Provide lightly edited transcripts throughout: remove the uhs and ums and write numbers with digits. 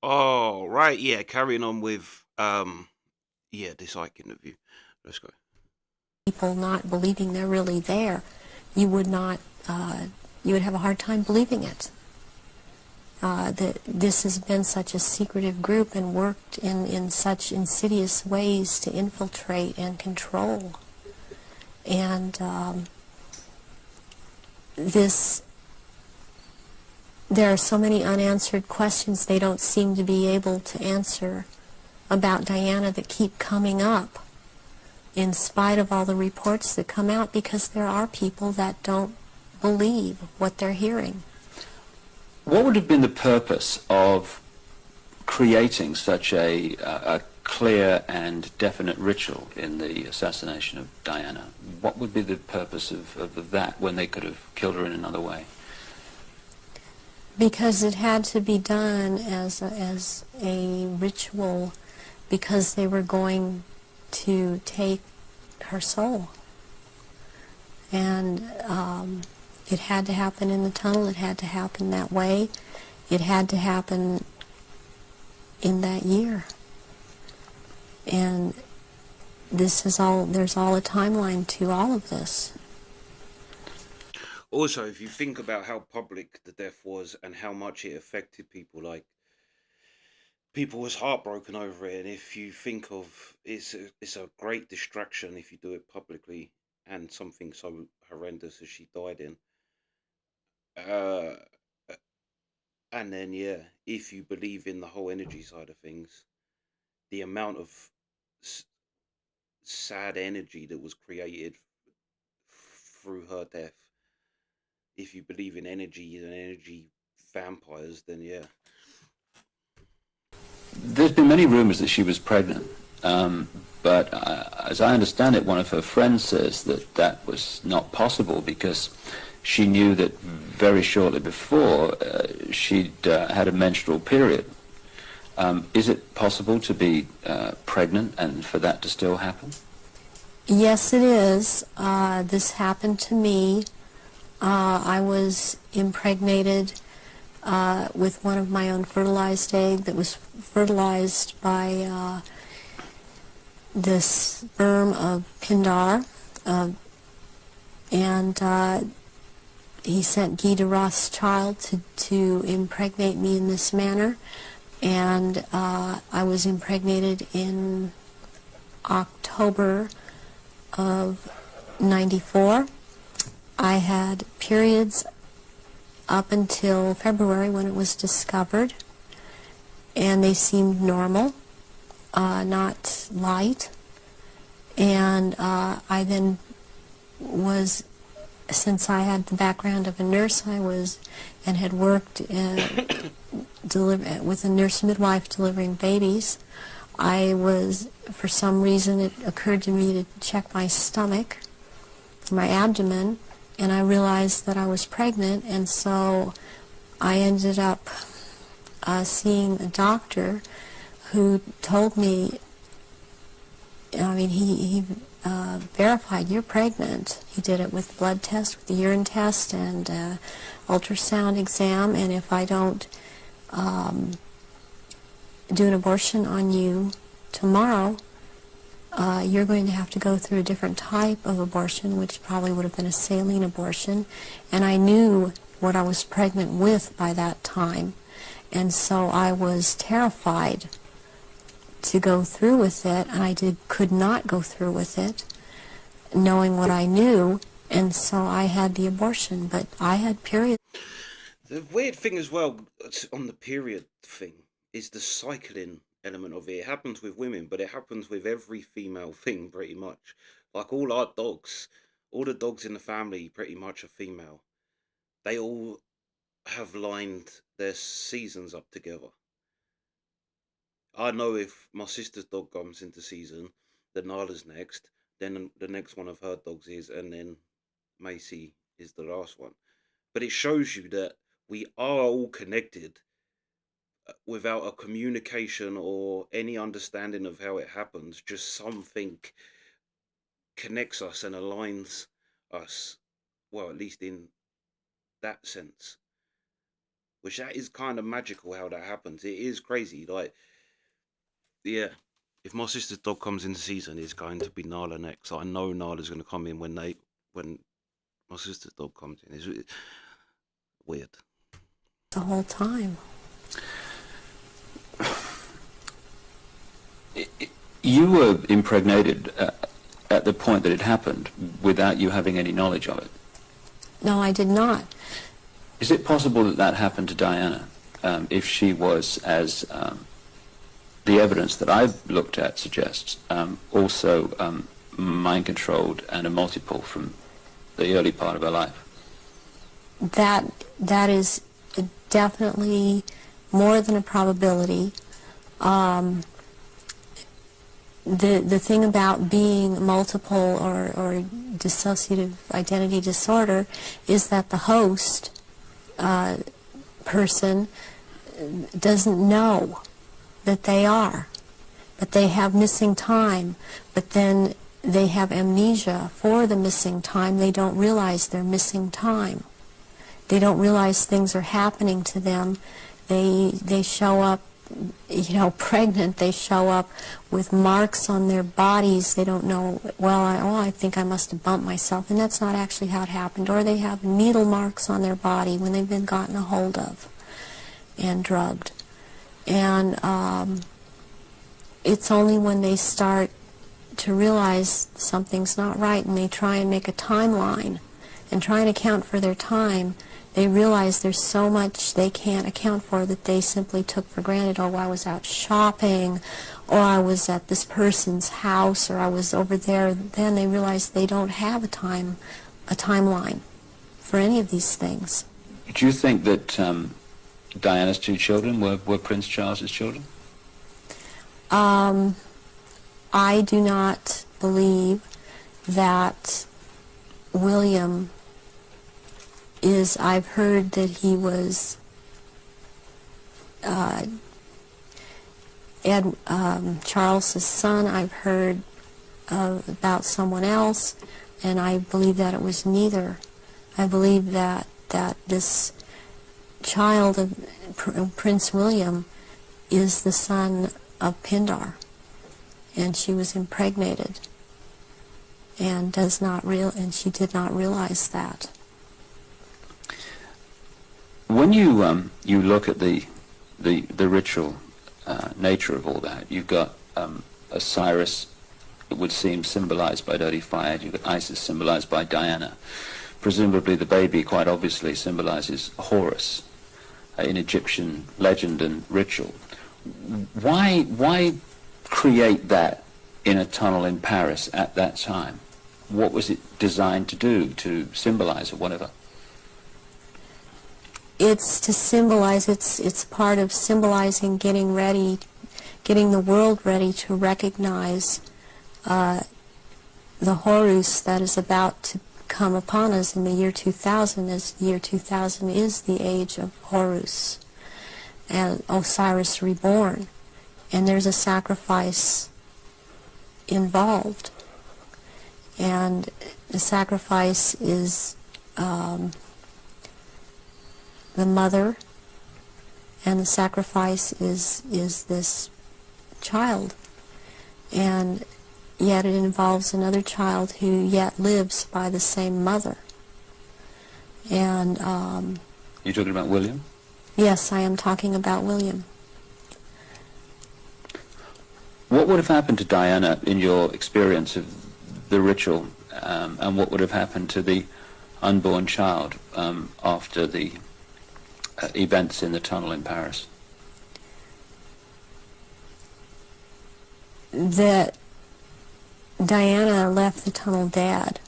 Oh, right, yeah, carrying on with yeah, this Icke interview. Let's go. People not believing they're really there, you would not, you would have a hard time believing it. That this has been such a secretive group and worked in such insidious ways to infiltrate and control. And this, there are so many unanswered questions they don't seem to be able to answer about Diana that keep coming up in spite of all the reports that come out, because there are people that don't believe what they're hearing. What would have been the purpose of creating such a clear and definite ritual in the assassination of Diana? What would be the purpose of that when they could have killed her in another way? Because it had to be done as a ritual, because they were going to take her soul. And it had to happen in the tunnel. It had to happen that way. It had to happen in that year. And this is all, there's all a timeline to all of this. Also, if you think about how public the death was and how much it affected people, like people was heartbroken over it. And if you think of it's a great distraction if you do it publicly, and something so horrendous as she died in. Uh, and then yeah, if you believe in the whole energy side of things, the amount of s- sad energy that was created through her death. If you believe in energy and energy vampires, then yeah. There's been many rumors that she was pregnant, but as I understand it, one of her friends says that that was not possible because she knew that very shortly before she'd had a menstrual period. Is it possible to be pregnant and for that to still happen? Yes, it is. This happened to me. I was impregnated with one of my own fertilized egg that was fertilized by the sperm of Pindar. And he sent Guy de Rothschild to impregnate me in this manner. And I was impregnated in October of 94. I had periods up until February when it was discovered, and they seemed normal, not light. And I then was, since I had the background of a nurse, I was and had worked with a nurse midwife delivering babies. I was, for some reason, it occurred to me to check my stomach, my abdomen, and I realized that I was pregnant, and so I ended up seeing a doctor who told me, I mean, he verified, you're pregnant. He did it with blood test, with the urine test, and ultrasound exam, and if I don't do an abortion on you tomorrow, you're going to have to go through a different type of abortion, which probably would have been a saline abortion. And I knew what I was pregnant with by that time. And so I was terrified to go through with it, and could not go through with it, knowing what I knew, and so I had the abortion. But I had periods. The weird thing as well on the period thing is the cycling element of it. It happens with women, but it happens with every female thing pretty much. Like all our dogs, all the dogs in the family pretty much are female. They all have lined their seasons up together. I know if my sister's dog comes into season, then Nala's next, then the next one of her dogs is, and then Macy is the last one. But it shows you that we are all connected without a communication or any understanding of how it happens. Just something connects us and aligns us. Well, at least in that sense. which that is kind of magical how that happens. It is crazy. Like, yeah, if my sister's dog comes in the season, it's going to be Nala next. I know Nala's going to come in when my sister's dog comes in. It's weird. The whole time. You were impregnated at the point that it happened without you having any knowledge of it. No, I did not. Is it possible that that happened to Diana if she was, as the evidence that I've looked at suggests, also mind-controlled and a multiple from the early part of her life? That is definitely more than a probability. The thing about being multiple or dissociative identity disorder is that the host person doesn't know that they are, but they have missing time, but then they have amnesia for the missing time. They don't realize they're missing time. They don't realize things are happening to them. They show up, pregnant. They show up with marks on their bodies. They don't know, well, I think I must have bumped myself, and that's not actually how it happened. Or they have needle marks on their body when they've been gotten a hold of and drugged. And it's only when they start to realize something's not right and they try and make a timeline and try and account for their time, they realize there's so much they can't account for that they simply took for granted. Oh, I was out shopping, or I was at this person's house, or I was over there. Then they realize they don't have a timeline for any of these things. Do you think that Diana's two children were Prince Charles's children? I do not believe that William is, I've heard that he was Charles's son. I've heard about someone else, and I believe that it was neither. I believe that this child of Prince William is the son of Pindar, and she was impregnated and she did not realize that. When you you look at the ritual nature of all that, you've got Osiris, it would seem, symbolized by dirty fire. You've got Isis, symbolized by Diana. Presumably the baby quite obviously symbolizes Horus in Egyptian legend and ritual. Why create that in a tunnel in Paris at that time? What was it designed to do, to symbolize or whatever? It's to symbolize, it's part of symbolizing getting the world ready to recognize the Horus that is about to come upon us in the year 2000, as the year 2000 is the age of Horus and Osiris reborn. And there's a sacrifice involved. And the sacrifice is the mother, and the sacrifice is this child. And yet it involves another child who yet lives by the same mother. And you're talking about William? Yes, I am talking about William. What would have happened to Diana in your experience of the ritual, and what would have happened to the unborn child after the events in the tunnel in Paris? That Diana left the tunnel dead.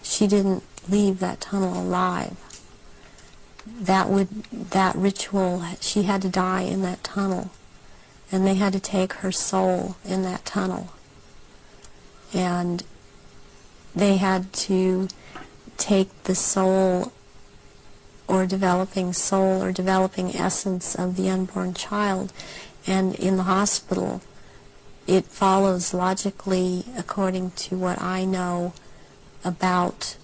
She didn't leave that tunnel alive. That ritual, she had to die in that tunnel, and they had to take her soul in that tunnel, and they had to take the soul or developing essence of the unborn child. And in the hospital, it follows logically, according to what I know about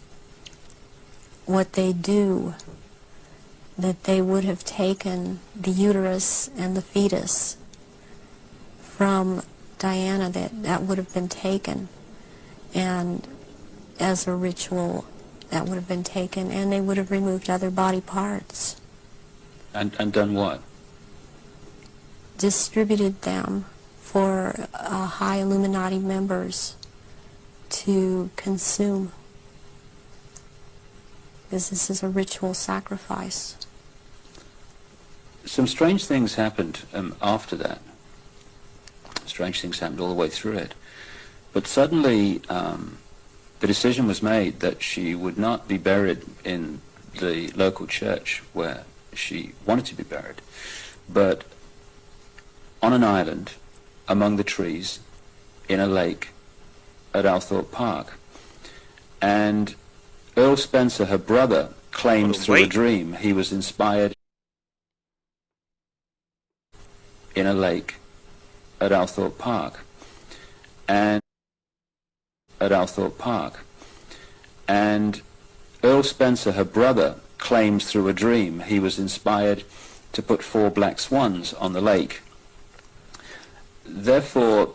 what they do, that they would have taken the uterus and the fetus from Diana, that would have been taken, and as a ritual that would have been taken, and they would have removed other body parts. And done what? Distributed them for high Illuminati members to consume, because this is a ritual sacrifice. Some strange things happened after that. Strange things happened all the way through it. But suddenly the decision was made that she would not be buried in the local church where she wanted to be buried, but on an island among the trees in a lake at Althorpe Park. And Earl Spencer, her brother, claims through a dream he was inspired in a lake at Althorpe Park. And Earl Spencer, her brother, claims through a dream he was inspired to put 4 black swans on the lake. Therefore,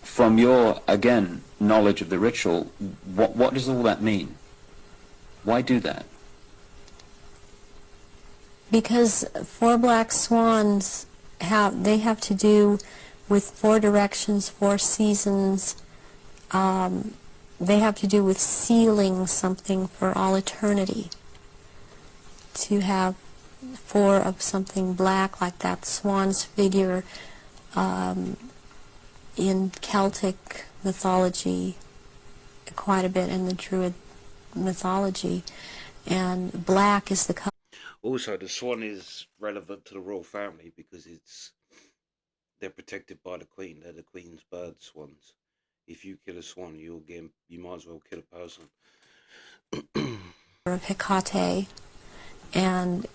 from your, again, knowledge of the ritual, what does all that mean? Why do that? Because 4 black swans have to do with 4 directions, 4 seasons. They have to do with sealing something for all eternity. To have 4 of something black, like that swan's figure in Celtic mythology, quite a bit in the Druid mythology, and black is the color. Also, the swan is relevant to the royal family because they're protected by the queen. They're the queen's bird, swans. If you kill a swan, you might as well kill a person. Of Hecate, and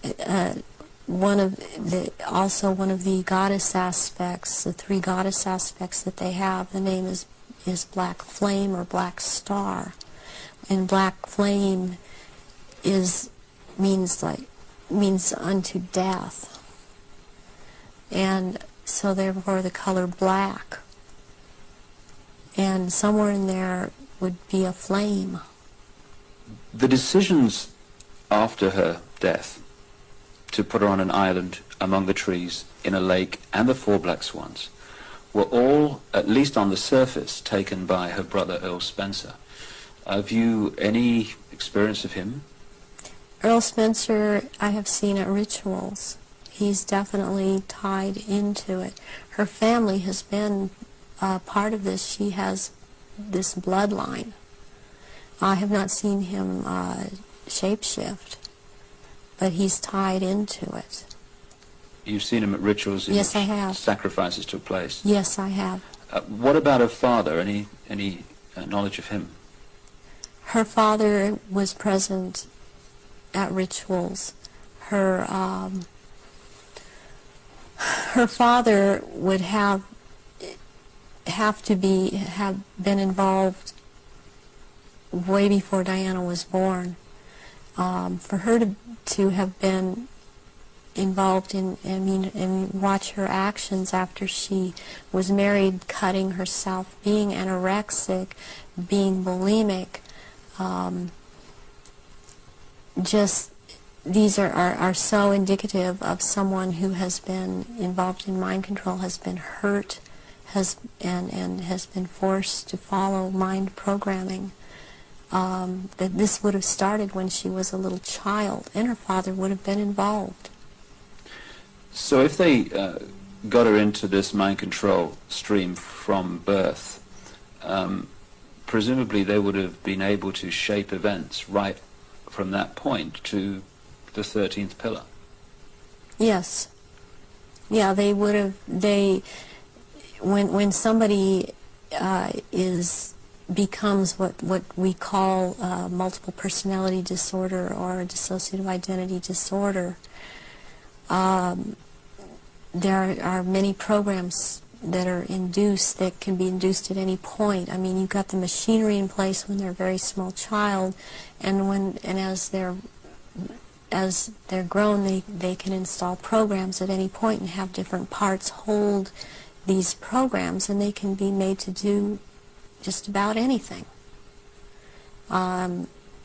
one of the goddess aspects, the 3 goddess aspects that they have. The name is Black Flame or Black Star, and Black Flame means unto death, and so therefore the color black, and somewhere in there would be a flame. The decisions after her death to put her on an island among the trees in a lake and the 4 black swans were all, at least on the surface, taken by her brother Earl Spencer. Have you any experience of him? Earl Spencer, I have seen at rituals. He's definitely tied into it. Her family has been part of this. She has this bloodline. I have not seen him shapeshift, but he's tied into it. You've seen him at rituals in Yes, which I have. sacrifices took place? Yes, I have. What about her father? Any knowledge of him? Her father was present at rituals. Her father would have been involved way before Diana was born. For her to have been involved and watch her actions after she was married, cutting herself, being anorexic, being bulimic, just these are so indicative of someone who has been involved in mind control, has been hurt, and has been forced to follow mind programming. That this would have started when she was a little child, and her father would have been involved. So if they got her into this mind control stream from birth, presumably they would have been able to shape events right from that point to the 13th pillar. Yes. Yeah, they would have. When somebody becomes what we call multiple personality disorder or dissociative identity disorder, there are many programs that are induced, that can be induced at any point. I mean, you've got the machinery in place when they're a very small child, and as they're as they're grown, they can install programs at any point and have different parts hold these programs, and they can be made to do just about anything.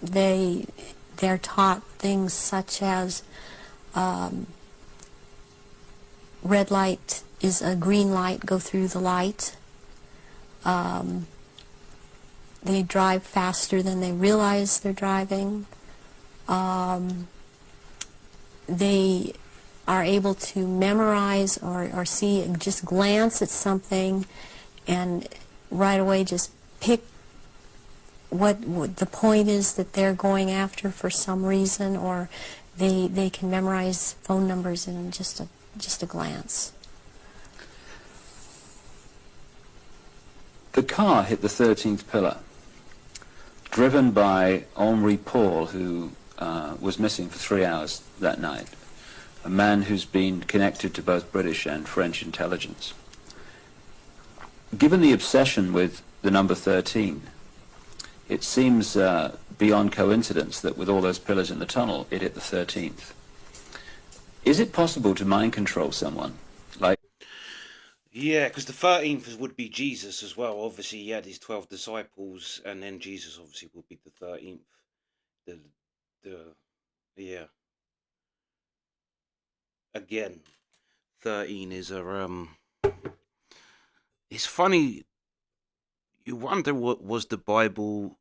They're taught things such as red light is a green light, go through the light. They drive faster than they realize they're driving. They are able to memorize or see, just glance at something and right away just pick what the point is that they're going after for some reason, or they can memorize phone numbers in just a glance. The car hit the 13th pillar, driven by Henri Paul, who was missing for 3 hours that night, a man who's been connected to both British and French intelligence. Given the obsession with the number 13, it seems beyond coincidence that with all those pillars in the tunnel, it hit the 13th. Is it possible to mind control someone? Like, Yeah, because the 13th would be Jesus as well. Obviously, he had his 12 disciples, and then Jesus obviously would be the 13th. Yeah. Again, 13 is it's funny. You wonder what was the Bible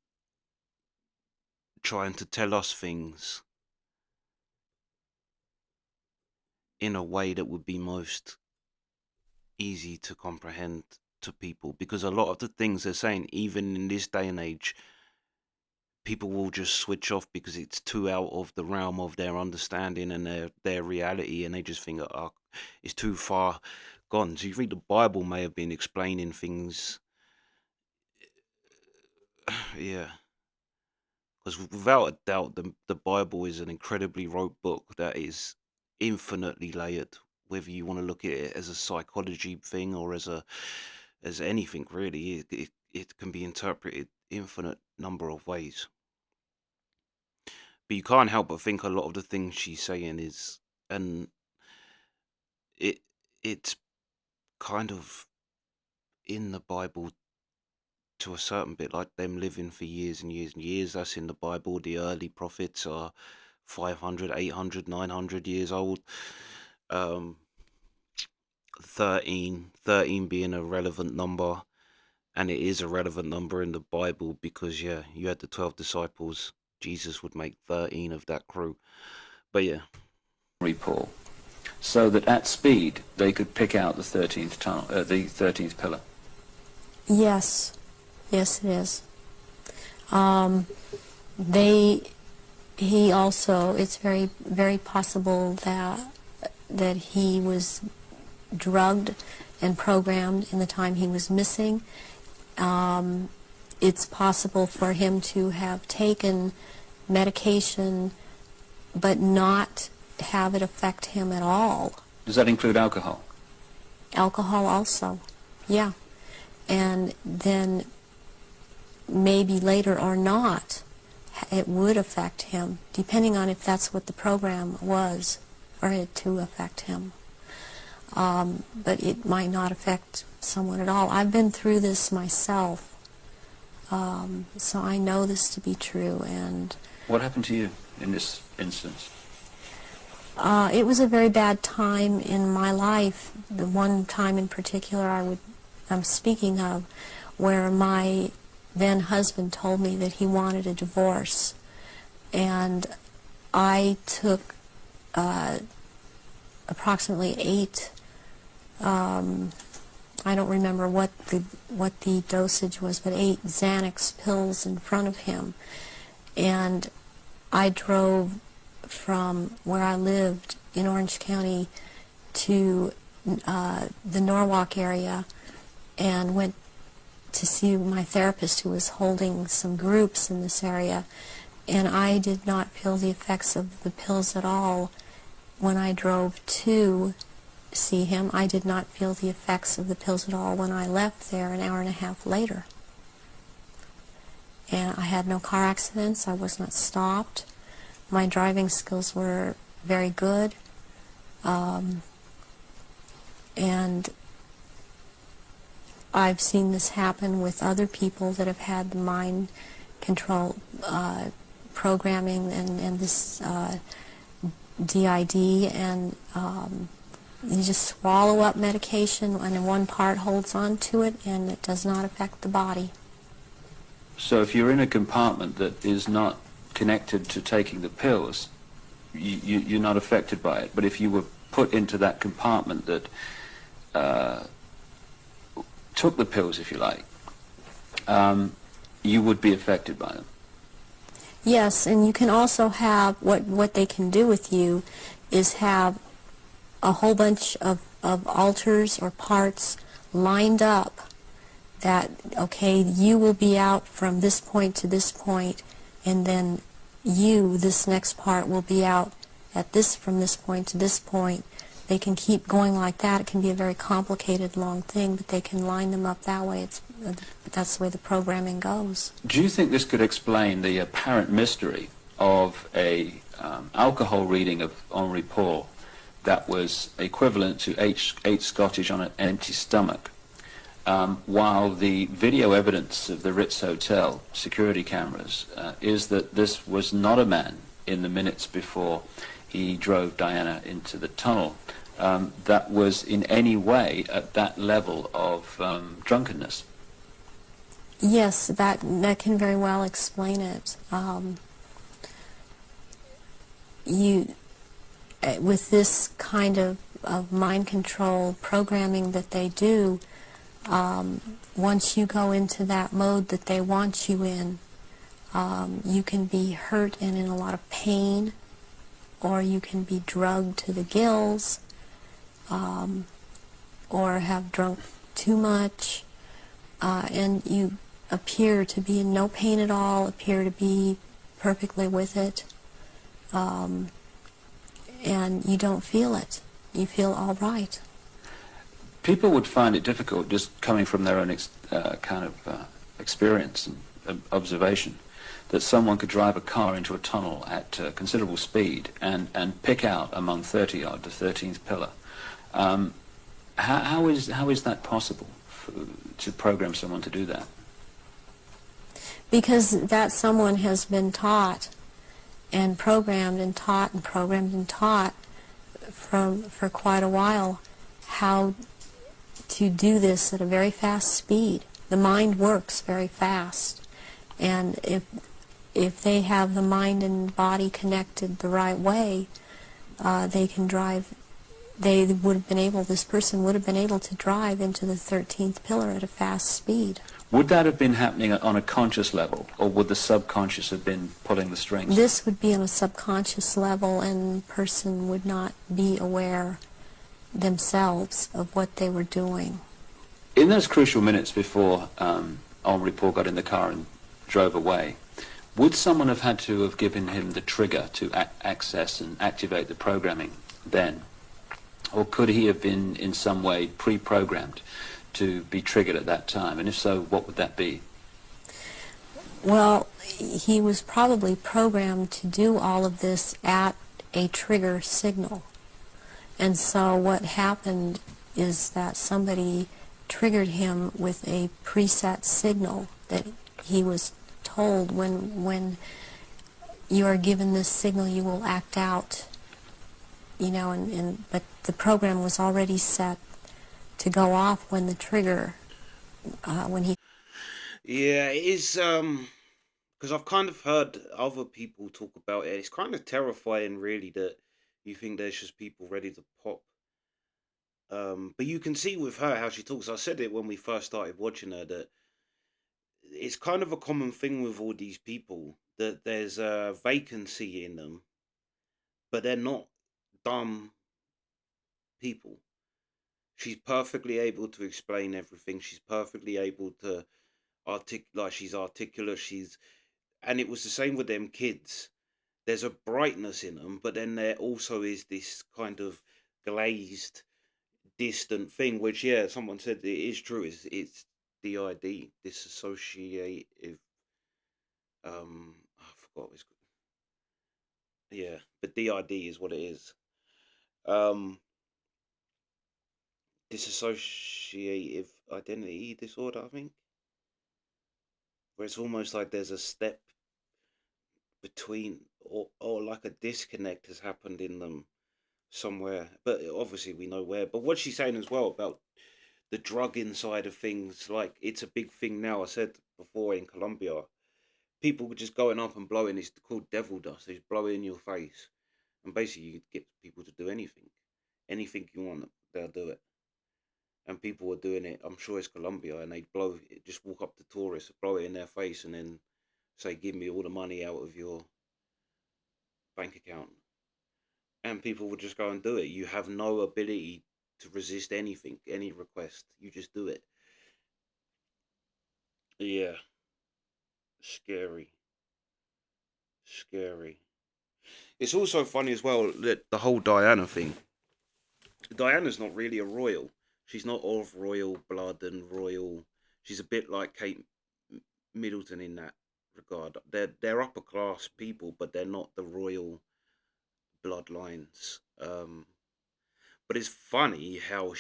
trying to tell us things in a way that would be most easy to comprehend to people, because a lot of the things they're saying, even in this day and age, people will just switch off because it's too out of the realm of their understanding and their reality, and they just think, oh, it's too far gone. So you think the Bible may have been explaining things, yeah, because without a doubt, the Bible is an incredibly wrote book that is infinitely layered. Whether you want to look at it as a psychology thing or as anything really, it can be interpreted infinite number of ways. But you can't help but think a lot of the things she's saying is, and it's kind of in the Bible to a certain bit, like them living for years and years and years. That's in the Bible. The early prophets are 500, 800, 900 years old. 13 being a relevant number, and it is a relevant number in the Bible because, yeah, you had the 12 disciples. Jesus would make 13 of that crew. But yeah, Henri Paul, so that at speed they could pick out the 13th tunnel, the 13th pillar. Yes, it is. He also, it's very, very possible that he was drugged and programmed in the time he was missing. It's possible for him to have taken medication but not have it affect him at all. Does that include alcohol? Alcohol also, yeah. And then maybe later or not, it would affect him, depending on if that's what the program was for it to affect him. But it might not affect someone at all. I've been through this myself, so I know this to be true. And what happened to you in this instance? It was a very bad time in my life. The one time in particular I'm speaking of, where my then husband told me that he wanted a divorce, and I took approximately 8. I don't remember what the dosage was, but 8 Xanax pills in front of him, and I drove from where I lived in Orange County to the Norwalk area and went to see my therapist, who was holding some groups in this area, and I did not feel the effects of the pills at all when I drove to see him. I did not feel the effects of the pills at all when I left there an hour and a half later. And I had no car accidents. I was not stopped. My driving skills were very good, and I've seen this happen with other people that have had the mind control programming and this DID, and you just swallow up medication and one part holds on to it and it does not affect the body. So if you're in a compartment that is not connected to taking the pills, you're not affected by it. But if you were put into that compartment that took the pills, if you like, you would be affected by them. Yes, and you can also have, what they can do with you is have a whole bunch of alters or parts lined up that, okay, you will be out from this point to this point, and then you, this next part, will be out at this, from this point to this point. They can keep going like that. It can be a very complicated, long thing, but they can line them up that way. That's the way the programming goes. Do you think this could explain the apparent mystery of a alcohol reading of Henri Paul that was equivalent to 8 Scottish on an empty stomach, while the video evidence of the Ritz Hotel security cameras is that this was not a man in the minutes before he drove Diana into the tunnel that was in any way at that level of drunkenness? Yes, that can very well explain it. With this kind of mind control programming that they do, once you go into that mode that they want you in, you can be hurt and in a lot of pain, or you can be drugged to the gills, or have drunk too much, and you appear to be in no pain at all, appear to be perfectly with it, and you don't feel it. You feel all right. People would find it difficult, just coming from their own experience and observation, that someone could drive a car into a tunnel at considerable speed and pick out among 30 odd the 13th pillar. How is that possible to program someone to do that? Because that someone has been taught and programmed and taught and programmed and taught for quite a while how to do this at a very fast speed. The mind works very fast, and if they have the mind and body connected the right way, they can drive. They would have been able. This person would have been able to drive into the 13th pillar at a fast speed. Would that have been happening on a conscious level, or would the subconscious have been pulling the strings? This would be on a subconscious level, and the person would not be aware themselves of what they were doing. In those crucial minutes before Henri Paul got in the car and drove away, would someone have had to have given him the trigger to access and activate the programming then? Or could he have been in some way pre-programmed to be triggered at that time? And if so, what would that be? Well, he was probably programmed to do all of this at a trigger signal. And so what happened is that somebody triggered him with a preset signal that he was told, when you are given this signal, you will act out, you know, but the program was already set to go off when the trigger, when he... Yeah, it is, because I've kind of heard other people talk about it. It's kind of terrifying, really, that you think there's just people ready to pop. But you can see with her how she talks. I said it when we first started watching her, that it's kind of a common thing with all these people, that there's a vacancy in them, but they're not dumb people. She's perfectly able to explain everything. She's perfectly able to like, she's articulate. And it was the same with them kids. There's a brightness in them, but then there also is this kind of glazed, distant thing, which, yeah, someone said it is true. It's DID, dissociative. I forgot what it's called. Yeah, but DID is what it is. Um, dissociative identity disorder, I think, where it's almost like there's a step between, or like a disconnect has happened in them somewhere. But obviously, we know where. But what she's saying as well about the drug inside of things, like it's a big thing now. I said before in Colombia, people were just going up and blowing. It's called devil dust. They just blow it in your face, and basically you could get people to do anything, anything you want, they'll do it. And people were doing it. I'm sure it's Colombia, and they'd blow it, just walk up to tourists, blow it in their face, and then say, "Give me all the money out of your bank account." And people would just go and do it. You have no ability to resist anything, any request. You just do it. Yeah, scary, scary. It's also funny as well that the whole Diana thing. Diana's not really a royal. She's not of royal blood and royal. She's a bit like Kate Middleton in that regard. They're upper class people, but they're not the royal bloodlines. But it's funny how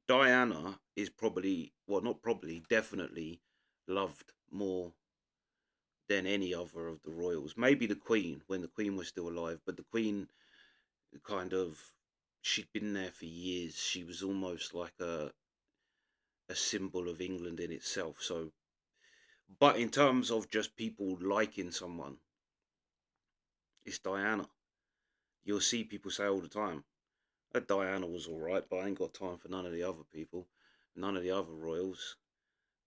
Diana is probably, well, not probably, definitely loved more than any other of the royals. Maybe the Queen when the Queen was still alive, but the Queen kind of, she'd been there for years. She was almost like a symbol of England in itself. So, but in terms of just people liking someone, it's Diana. You'll see people say all the time, that Diana was all right, but I ain't got time for none of the other people, none of the other royals.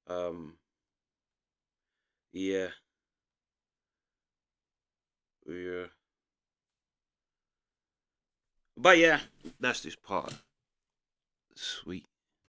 Um, yeah, yeah. But yeah, that's just part. Sweet.